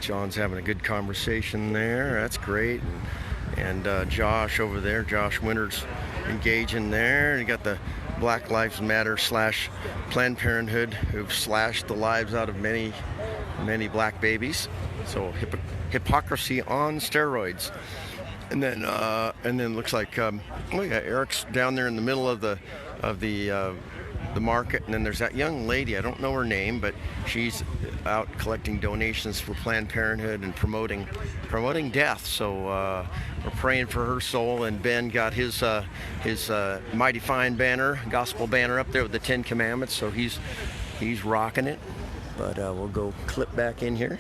John's having a good conversation there. That's great. And Josh over there, Josh Winters, engaging there. And you got the Black Lives Matter / Planned Parenthood, who've slashed the lives out of many black babies. So hypocrisy on steroids. And then looks like look at Eric's down there in the middle of the market, and then there's that young lady. I don't know her name, but she's out collecting donations for Planned Parenthood and promoting death. So we're praying for her soul. And Ben got his Mighty Fine banner, gospel banner up there with the 10 Commandments. So he's rocking it. But we'll go clip back in here.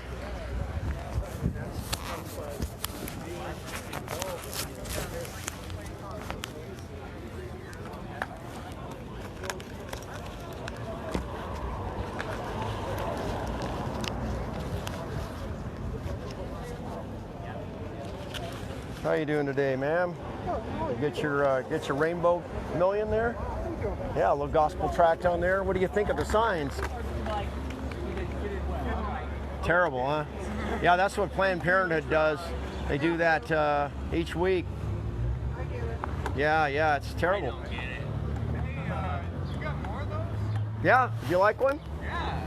How you doing today, ma'am? You get your rainbow million there? Yeah, a little gospel tract on there. What do you think of the signs? Terrible, huh? Yeah, that's what Planned Parenthood does. They do that each week. Yeah, it's terrible. I don't get it. You got more of those? Yeah, do you like one? Yeah.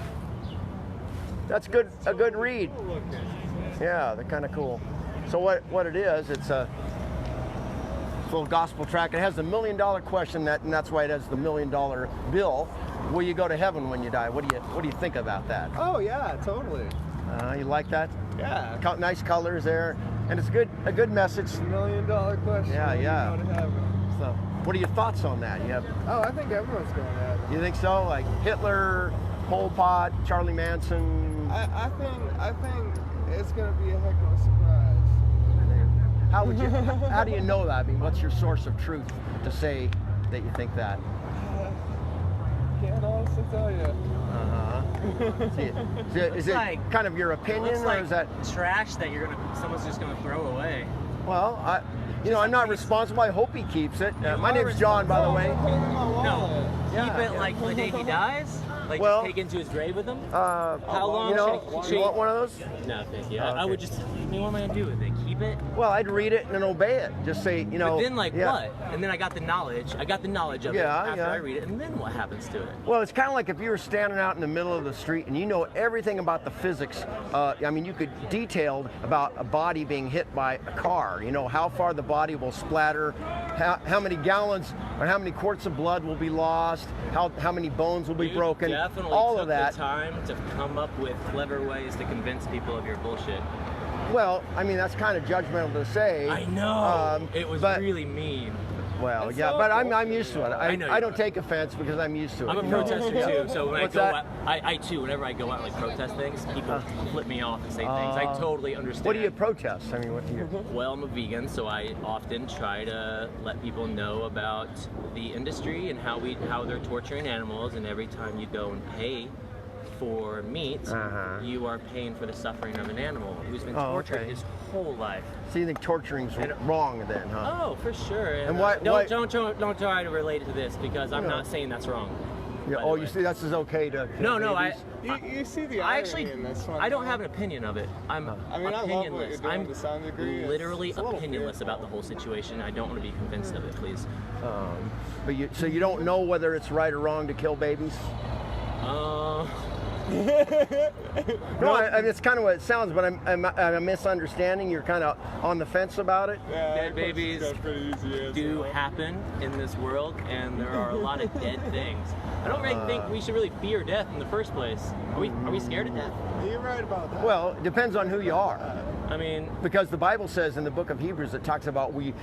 That's good. A good read. Yeah, they're kind of cool. So what it is, it's a little gospel tract. It has the $1 million question, and that's why it has the $1 million bill. Will you go to heaven when you die? What do you think about that? Oh yeah, totally. You like that? Yeah. Nice colors there, and it's a good message. $1 million question. Yeah. Go to heaven. So, what are your thoughts on that? Oh, I think everyone's going to heaven. You think so? Like Hitler, Pol Pot, Charlie Manson. I think it's going to be a heck of a surprise. How do you know that? I mean, what's your source of truth to say that you think that? Can't honestly tell you. Is it like, kind of your opinion, or is that trash that someone's just gonna throw away? Well, I'm not responsible. I hope he keeps it. My name's John, by the way. No, Yeah. keep it like the day he dies. Like Well, just take into his grave with him. How long should you want one of those? No, thank you. Oh, I would just. I mean, what am I gonna do with it? Keep it? Well, I'd read it and obey it. Just say, But then, like, what? And then I got the knowledge. I got the knowledge of it after I read it, and then what happens to it? Well, it's kind of like if you were standing out in the middle of the street and you know everything about the physics. I mean, you could detailed about a body being hit by a car. You know how far the body will splatter, how many gallons or how many quarts of blood will be lost, how many bones will be broken. Definitely all took of that. the time to come up with clever ways to convince people of your bullshit. Well, I mean, that's kind of judgmental to say. I know. It was really mean. Well, It's yeah, so but I'm used to it. I know I you don't are. take offense because I'm used to it. I'm a you know? protester too, so when What's I go that? out, I too, whenever I go out and like protest things, people flip me off and say things. I totally understand. What do you protest? I mean, what do you? Well, I'm a vegan, so I often try to let people know about the industry and how they're torturing animals, and every time you go and pay for meat, you are paying for the suffering of an animal who's been tortured his whole life. So you think torturing's wrong then, huh? Oh, for sure. And don't try to relate to this because I'm not saying that's wrong. Yeah, oh, you see, that's okay to. No, You see the I irony actually, in this one. I don't have an opinion of it. I'm I mean, I love what you're opinionless. doing I'm to some degree. literally It's a little opinionless fearful. about the whole situation. I don't want to be convinced of it, please. But so you don't know whether it's right or wrong to kill babies? No, it's kind of what it sounds, but I'm misunderstanding. You're kind of on the fence about it. Yeah, Dead babies do happen in this world, and there are a lot of dead things. I don't really think we should really fear death in the first place. Are we scared of death? You're right about that. Well, it depends on who you are. I mean, Because the Bible says in the book of Hebrews, it talks about we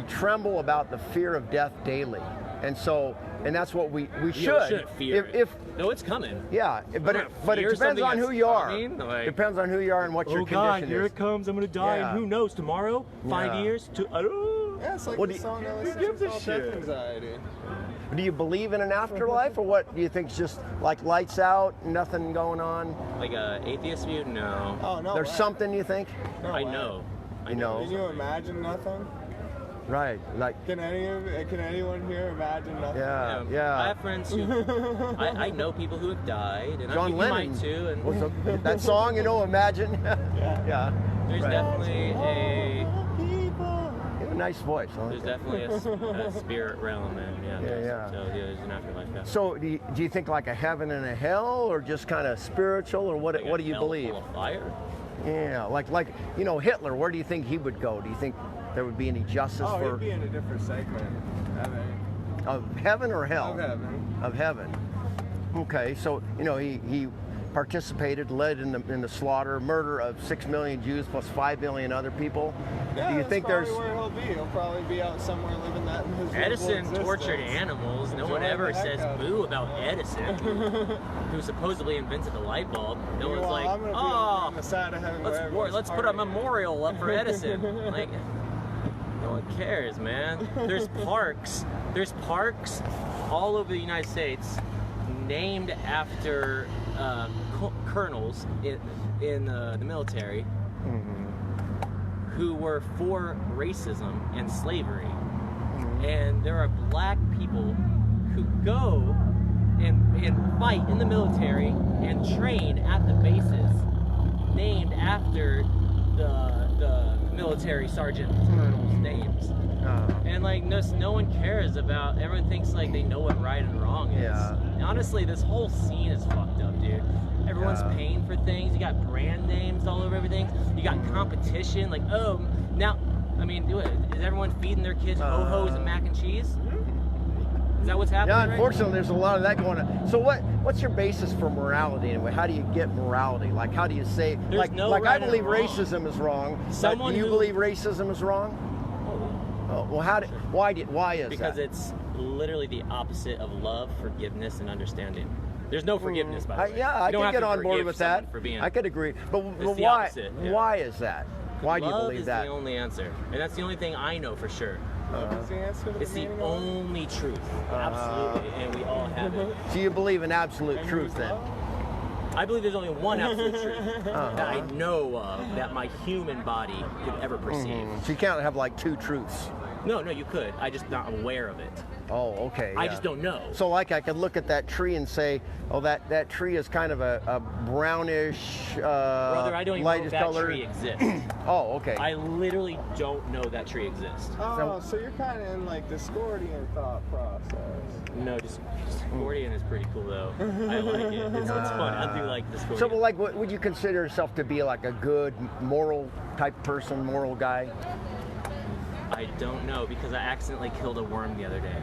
tremble about the fear of death daily. And that's what we should. Fear. No, it's coming. Yeah, but it depends on who you are. Depends on who you are and what your condition is. Here it comes. I'm gonna die, Yeah. and who knows tomorrow? 5 years? I don't know. Yeah, it's like What the do you- song that who gives a called shit? Death Anxiety. Do you believe in an afterlife, or what do you think is just like lights out, nothing going on? Like a atheist view? No. Oh no. There's way. something you think? No I way. know. You know. Can you imagine nothing? Right. Like. Can anyone here imagine nothing? Yeah. I Yeah. have friends who I know people who have died, and John you Lennon might too. And was that song, you know, Imagine. Yeah. there's Right. definitely You have a nice voice. I like there's that. definitely a spirit realm, and Yeah. So there's an afterlife. Yeah. So do you think like a heaven and a hell, or just kind of spiritual, or what? Like What a do you hell believe? full of fire. Yeah, like you know, Hitler. Where do you think he would go? Do you think there would be any justice Oh, for he'd be in a different segment. I think. of heaven or hell? Of heaven. Of heaven. Okay, so you know he participated, led in the slaughter, murder of 6 million Jews plus 5 million other people. Yeah, do you that's think probably there's? where he'll be. He'll probably be out somewhere living that miserable Edison existence. tortured animals. No one Enjoy ever the heck says out of boo about Edison, who supposedly invented the light bulb. No one's Well, like, I'm gonna be oh, on the side of heaven where everyone's let's put a partying." memorial up for Edison. Like, no one cares, man. There's parks all over the United States named after colonels in the military who were for racism and slavery. And there are black people who go and fight in the military and train at the bases named after the military sergeant colonels' names. And like no one cares about. Everyone thinks like they know what right and wrong is. Yeah. And honestly, this whole scene is fucked up, dude. Everyone's Yeah. paying for things. You got brand names all over everything. You got competition. Like, oh, now, I mean, is everyone feeding their kids ho-hos and mac and cheese? Is that what's happening? Yeah, right now? unfortunately, there's a lot of that going on. So what's your basis for morality anyway? How do you get morality? Like, how do you say? There's like, no like right I or believe wrong. racism is wrong. Someone do you who- believe racism is wrong? Oh, well, why is Because that? it's literally the opposite of love, forgiveness, and understanding. There's no forgiveness, by the way. Yeah, You I don't could have get to on board forgive with someone that. For being, I could agree. But It's the why? opposite, yeah. Why is that? Why do you love believe is that? the only answer, and that's the only thing I know for sure. What is the answer to It's the meaning of life? only truth, absolutely, and we all have it. So you believe in absolute And truth who's then? love? I believe there's only one absolute truth that I know of that my human body could ever perceive. So you can't have like two truths. No, you could. I just not aware of it. Oh, okay. I yeah. just don't know. So like I could look at that tree and say, oh, that tree is kind of a brownish, Brother, I don't even know lightish if that color. tree exists. Oh, okay. I literally don't know that tree exists. Oh, so you're kind of in like Discordian thought process. No, Discordian is pretty cool though. I like it. It's fun. I do like Discordian. So, like, what would you consider yourself to be like a good, moral type person, moral guy? I don't know because I accidentally killed a worm the other day.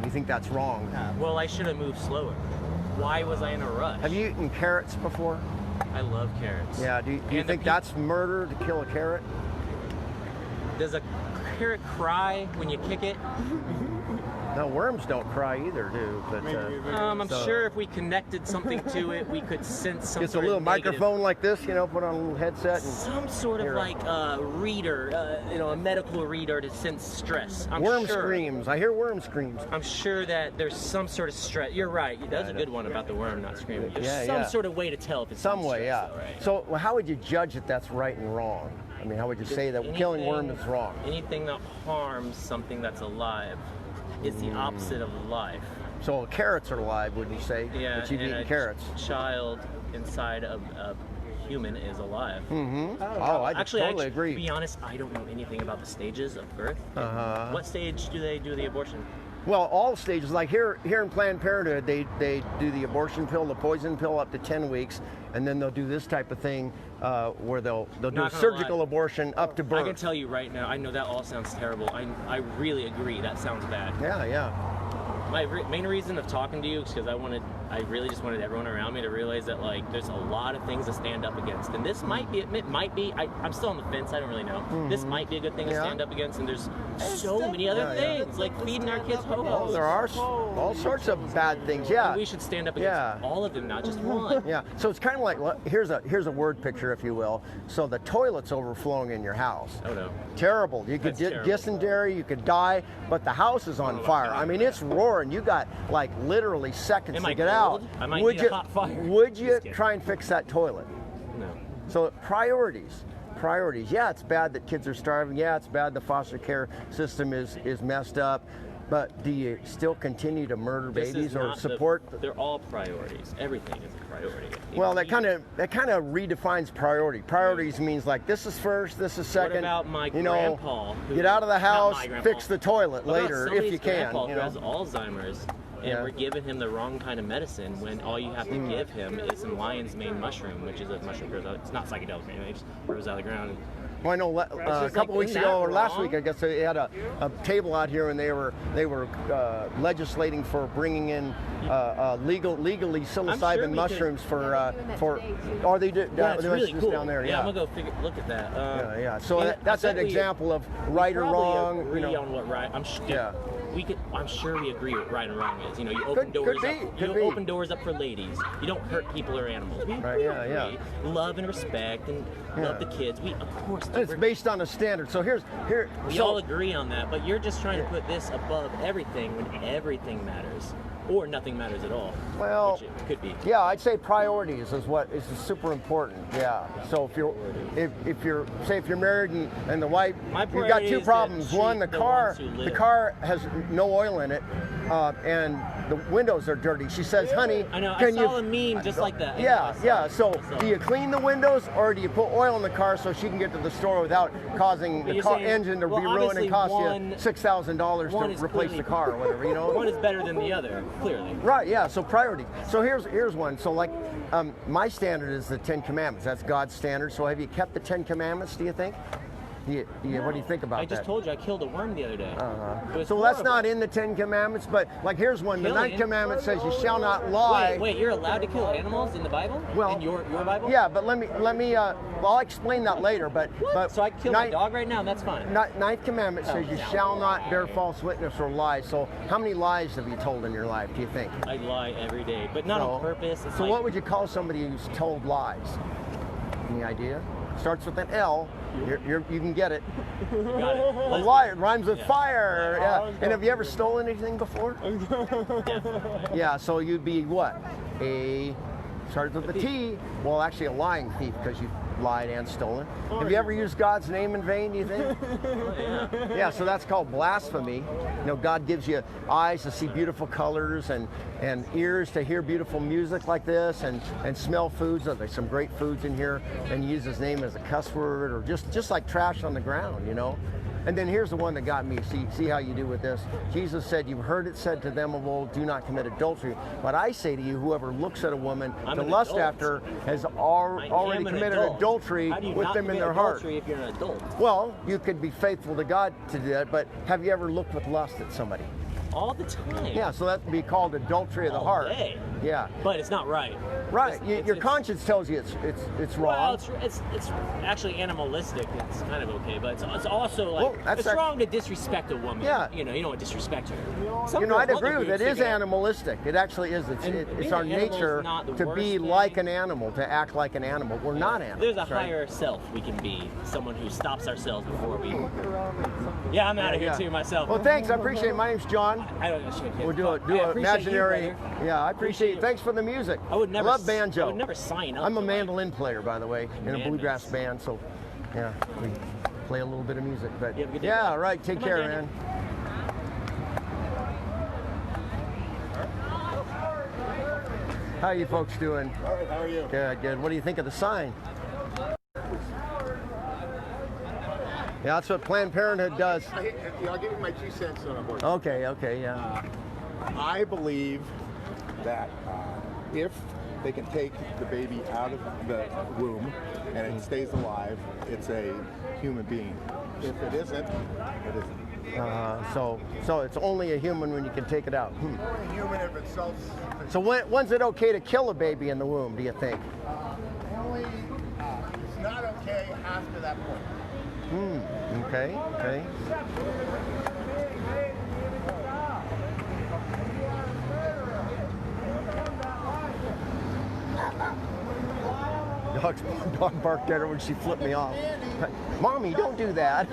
You think that's wrong? Well, I should have moved slower. Why was I in a rush? Have you eaten carrots before? I love carrots. Yeah. Do you And think that's murder to kill a carrot? Does a carrot cry when you kick it? No, worms don't cry either, do. But I'm So- sure if we connected something to it, we could sense some it's a sort little of negative- microphone like this, you know, put on a little headset. And Some sort of Here. like reader, a medical reader to sense stress. I'm worm sure. screams. I hear worm screams. I'm sure that there's some sort of stress. You're right. That's a good one about the worm not screaming. There's Yeah, some yeah. sort of way to tell if it's Some way, stress, yeah. though, right? So, well, how would you judge that that's right and wrong? I mean, how would you say that killing worms is wrong? Anything that harms something that's alive is the opposite of life. So carrots are alive, would you say? Yeah, That you've and eaten a carrots. child inside of a human is alive. Oh, I Actually, totally to agree. be honest, I don't know anything about the stages of birth. What stage do they do the abortion? Well, all stages, like here in Planned Parenthood, they do the abortion pill, the poison pill up to 10 weeks, and then they'll do this type of thing where they'll do a Not gonna surgical lie. I up to birth. I can tell you right now, I know that all sounds terrible. I really agree that sounds bad. Yeah. My main reason of talking to you is because I really just wanted everyone around me to realize that like there's a lot of things to stand up against, and this might be. It might be. I'm still on the fence. I don't really know. This might be a good thing to Yeah. stand up against, and there's so many other things like feeding our kids Oh, ho-hos. there are all sorts of bad things. Yeah. We should stand up against Yeah. all of them, not just one. Yeah, so it's kind of like here's a word picture, if you will. So the toilet's overflowing in your house. Oh no. Terrible. You could That's get terrible. dysentery, you could die, but the house is on fire. I mean, it's roaring. You got like literally seconds Am to I get cold? out. I might would need you a hot fire. would you Just kidding. try and fix that toilet? No. So priorities. priorities. Yeah, it's bad that kids are starving. Yeah, it's bad the foster care system is messed up. But do you still continue to murder babies or support? They're all priorities. Everything is a priority. Well, that kind of redefines priority. Priorities means like this is first, this is second. What about my grandpa? Get out of the house, fix the toilet later if you can. Grandpa who has Alzheimer's, and we're giving him the wrong kind of medicine when all you have to give him is some lion's mane mushroom, which is a mushroom grows out. It's not psychedelic, it just grows out of the ground. Well, I know a couple weeks ago or last week, I guess they had a table out here, and they were legislating for bringing in legally psilocybin mushrooms for. Or they do. Yeah, it's really cool. Down there. Yeah, I'm gonna go look at that. Yeah. So that's an example of right or wrong. Agree on what right. I'm sure we agree what right and wrong is. You open doors up for ladies. You don't hurt people or animals. We love and respect and love the kids. We of course do. It's based on a standard. So we all agree on that, but you're just trying to put this above everything when everything matters. Or nothing matters at all. Well, which it could be. Yeah, I'd say priorities is what is super important. Yeah. So if you're married and the wife, you've got two problems. One, the car has no oil in it, and the windows are dirty. She says, "Honey, I know. I saw a meme just like that. Yeah. So do you clean the windows or do you put oil in the car so she can get to the store without causing the engine to be ruined and cost you $6,000 to replace the car or whatever? One is better than the other. Clearly. Right, yeah, so priority. So here's one. So like my standard is the 10 Commandments. That's God's standard. So have you kept the 10 Commandments, do you think? What do you think about that? I just told you I killed a worm the other day. So that's not in the 10 Commandments, but like here's one. The 9th Commandment says you shall not lie. Wait, you're allowed to kill animals in the Bible? Well, in your Bible? Yeah, but let me I'll explain that later, but so I can kill my dog right now? That's fine. 9th Commandment says you shall not bear false witness or lie. So how many lies have you told in your life, do you think? I lie every day, but not on purpose. So what would you call somebody who's told lies? Any idea? Starts with an L. You can get it. You got it. A liar. It rhymes with fire. Yeah. And have you ever stolen anything before? Yeah. So you'd be what? Starts with a T. Well, actually a lying thief because you lied and stolen. Have you ever used God's name in vain, do you think? Yeah, so that's called blasphemy. God gives you eyes to see beautiful colors and ears to hear beautiful music like this and smell foods. There's some great foods in here, and you use his name as a cuss word or just like trash on the ground, And then here's the one that got me. See how you do with this. Jesus said, "You've heard it said to them of old, do not commit adultery. But I say to you, whoever looks at a woman to lust after has already committed adultery with them in their heart." If you're an adult? Well, you could be faithful to God to do that, but have you ever looked with lust at somebody? All the time. Yeah, so that would be called adultery of the heart. Day. Yeah. But it's not right. Right. Your conscience tells you it's wrong. Well, it's actually animalistic. It's kind of okay, but it's also like it's wrong to disrespect a woman. Yeah. You don't want to disrespect her. I'd agree with it. It is animalistic. It actually is. It's our nature to be like an animal, to act like an animal. We're not animals. There's a higher self we can be. Someone who stops ourselves before we. Yeah, I'm out of here too myself. Well, thanks. I appreciate it. My name's John. We'll do an imaginary. I appreciate it. Thanks for the music. I love banjo. I would never sign up. I'm a mandolin player, by the way, in a bluegrass band. So, yeah, we play a little bit of music. But yeah, all right. Take care, man. How you folks doing? All right. How are you? Good. What do you think of the sign? Yeah, that's what Planned Parenthood does. I'll give you my 2 cents on a horse. Okay, yeah. I believe that if they can take the baby out of the womb and it stays alive, it's a human being. If it isn't, it isn't. So it's only a human when you can take it out. Only a human if it's self. So when's it okay to kill a baby in the womb, do you think? It's not okay after that point. Okay. Dog barked at her when she flipped me off. Mommy, don't do that.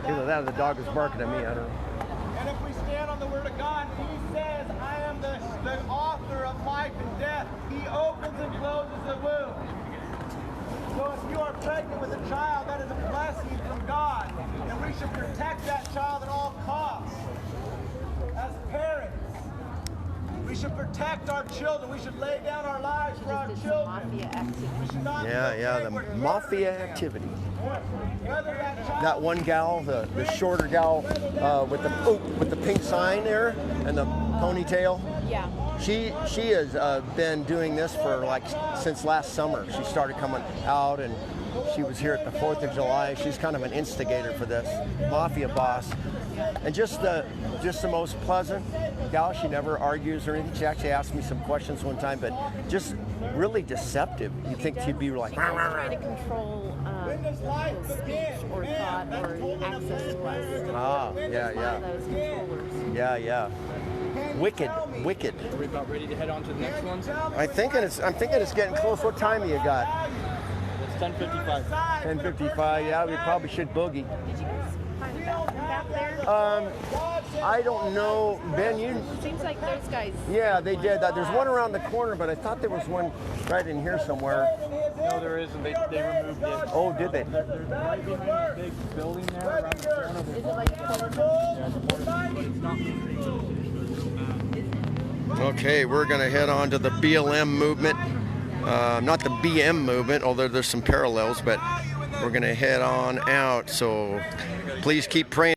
Either that or the dog was barking at me, I don't know. And if we stand on the word of God, he says, I am the author of life and death. He opens and closes the womb. should protect our children. We should lay down our lives for our children. We should not The mafia activity. whether that child That one gal, the shorter gal with the pink sign there and the ponytail. Yeah. She has been doing this for like since last summer. She started coming out, and she was here at the 4th of July. She's kind of an instigator for this mafia boss, and just the most pleasant gal. She never argues or anything. She actually asked me some questions one time, but just really deceptive. You'd think she'd be like, She does try to control people's speech or thought or access to us. ah, One of those controllers. yeah. Wicked. Are we about ready to head on to the next one? I'm thinking it's getting close. What time you got? It's 10:55. 10:55. Yeah, we probably should boogie. Did you guys find a bathroom back there? I don't know, Ben. Seems like those guys. Yeah, they did that. There's one around the corner, but I thought there was one right in here somewhere. No, there isn't. They removed it. Oh, did they? They're right behind the big building there around the corner. Is it like a Okay, we're going to head on to the BLM movement. Not the BM movement, although there's some parallels, but we're going to head on out. So please keep praying.